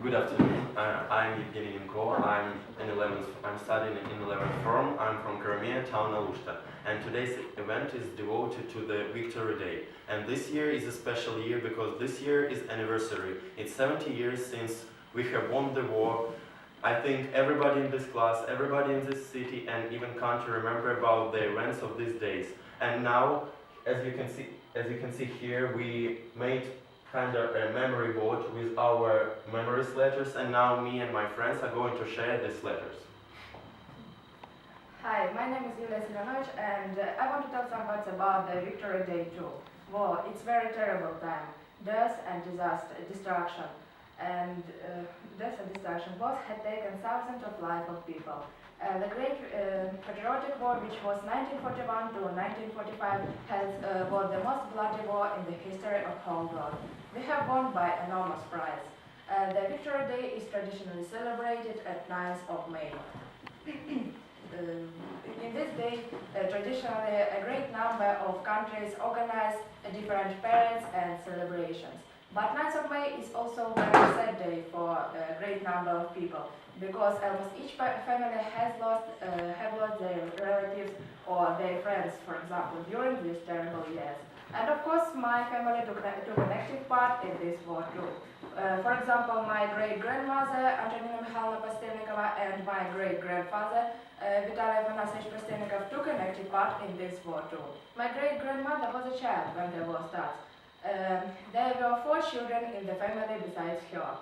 Good afternoon. I'm Evgeny Nemko. I'm studying in 11th form. I'm from Crimea, town Alushta. And today's event is devoted to the Victory Day. And this year is a special year because this year is anniversary. It's 70 years since we have won the war. I think everybody in this class, everybody in this city, and even country remember about the events of these days. And now, as you can see here, we made kind of a memory board with our memories letters, and now me and my friends are going to share these letters. Hi, my name is Yulia Silyanovich, and I want to tell some words about the Victory Day too. War, it's very terrible time. Death and destruction. And both had taken thousands of lives of people. The Great Patriotic War, which was 1941 to 1945, was the most bloody war in the history of whole world. We have won by enormous prize. The Victory Day is traditionally celebrated at 9th of May. In this day, traditionally, a great number of countries organize different parades and celebrations. But 9th of May is also a very sad day for a great number of people, because almost each family have lost their relatives or their friends, for example, during these terrible years. And of course, my family took an active part in this war too. For example, my great-grandmother, Antonina Mikhailovna Pastelnikova, and my great-grandfather, Vitaly Afanasovich Pastelnikov, took an active part in this war too. My great-grandmother was a child when the war started. There were 4 children in the family besides her.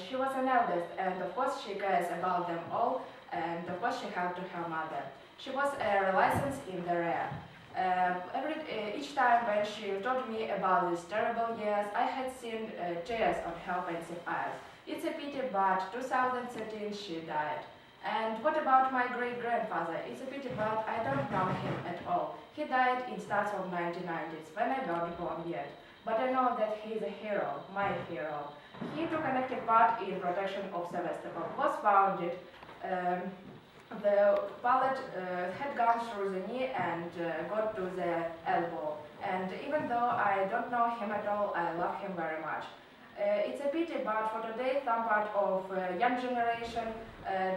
She was an eldest, and of course she cares about them all, and of course she helped her mother. She was a licensed in the rear. Each time when she told me about these terrible years, I had seen tears on her pensive eyes. It's a pity, but 2013 she died. And what about my great-grandfather? It's a pity, but I don't know him at all. He died in starts of 1990s, when I wasn't born yet. But I know that he is a hero, my hero. He took an active part in protection of Sevastopol. Was founded. The bullet had gone through the knee and got to the elbow. And even though I don't know him at all, I love him very much. It's a pity, but for today, some part of young generation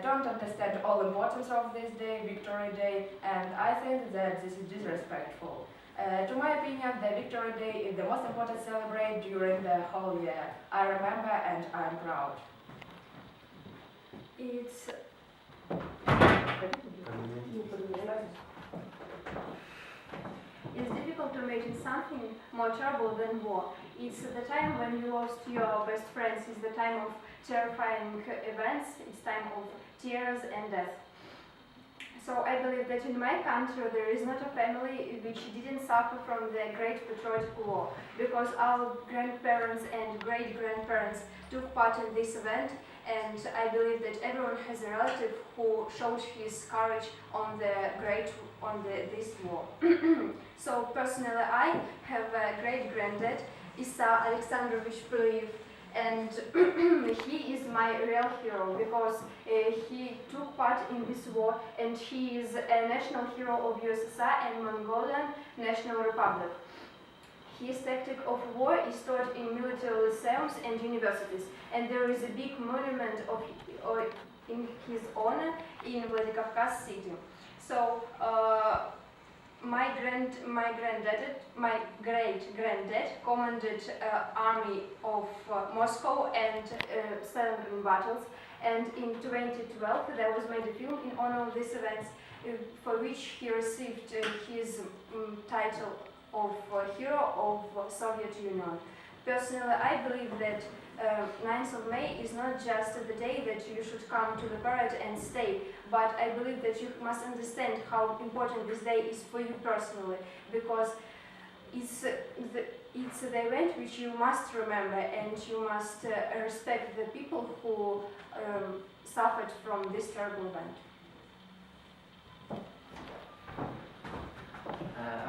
don't understand all importance of this day, Victory Day, and I think that this is disrespectful. To my opinion, the Victory Day is the most important celebrate during the whole year. I remember and I'm proud. It's difficult to imagine something more terrible than war. It's the time when you lost your best friends. It's the time of terrifying events. It's time of tears and death. So I believe that in my country there is not a family which didn't suffer from the Great Patriotic War, because our grandparents and great-grandparents took part in this event, and I believe that everyone has a relative who showed his courage on this war. So personally, I have a great-granddad, Issa Alexandrovich Piliv, and he is my real hero because he took part in this war, and he is a national hero of USSR and Mongolian National Republic. His tactic of war is taught in military lyceums and universities, and there is a big monument in his honor in Vladikavkaz city. So my great-granddad commanded army of Moscow and Stalingrad battles, and in 2012 there was made a film in honor of these events, for which he received his title of Hero of Soviet Union. Personally, I believe that 9th of May is not just the day that you should come to the parade and stay, but I believe that you must understand how important this day is for you personally, because it's the event which you must remember, and you must respect the people who suffered from this terrible event.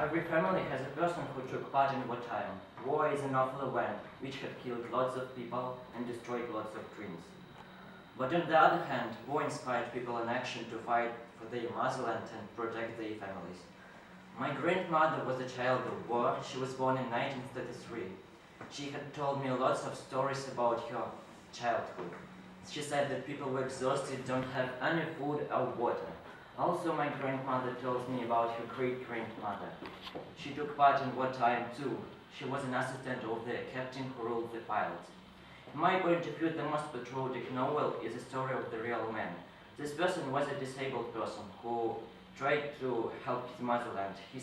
Every family has a person who took part in wartime. War is an awful event which had killed lots of people and destroyed lots of dreams. But on the other hand, war inspired people in action to fight for their motherland and protect their families. My grandmother was a child of war. She was born in 1933. She had told me lots of stories about her childhood. She said that people were exhausted, don't have any food or water. Also, my grandmother tells me about her great-grandmother. She took part in wartime too. She was an assistant of the captain who ruled the pilots. In my point of view, the most patriotic novel is a story of the real man. This person was a disabled person who tried to help his motherland. He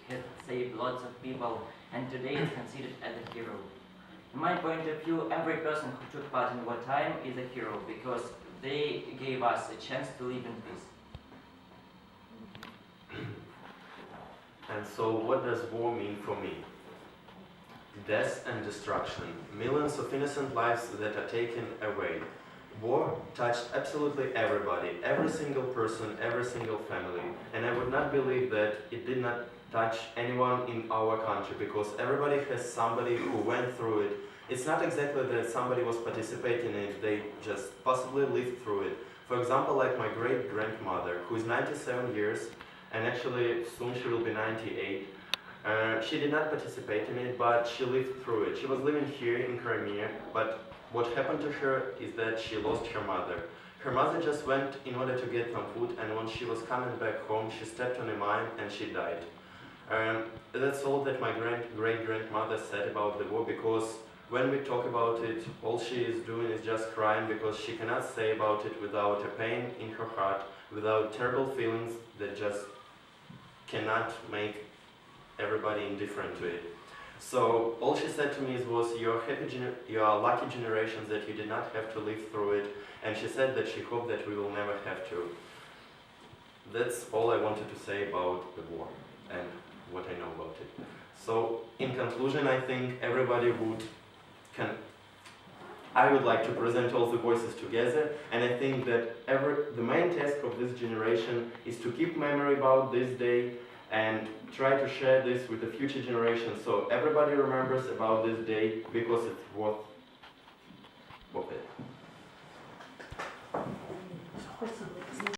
had saved lots of people, and today is considered as a hero. In my point of view, every person who took part in wartime is a hero because they gave us a chance to live in peace. And so what does war mean for me? Death and destruction, millions of innocent lives that are taken away. War touched absolutely everybody, every single person, every single family. And I would not believe that it did not touch anyone in our country, because everybody has somebody who went through it. It's not exactly that somebody was participating in it, they just possibly lived through it. For example, like my great-grandmother, who is 97 years, and actually soon she will be 98. She did not participate in it, but she lived through it. She was living here in Crimea, but what happened to her is that she lost her mother. Her mother just went in order to get some food, and when she was coming back home, she stepped on a mine and she died. That's all that my great-grandmother said about the war, because when we talk about it, all she is doing is just crying, because she cannot say about it without a pain in her heart, without terrible feelings that just cannot make everybody indifferent to it. So all she said to me was, you are lucky generations that you did not have to live through it, and she said that she hoped that we will never have to. That's all I wanted to say about the war and what I know about it. So in conclusion, I think everybody I would like to present all the voices together, and I think that the main task of this generation is to keep memory about this day and try to share this with the future generations, so everybody remembers about this day, because it's worth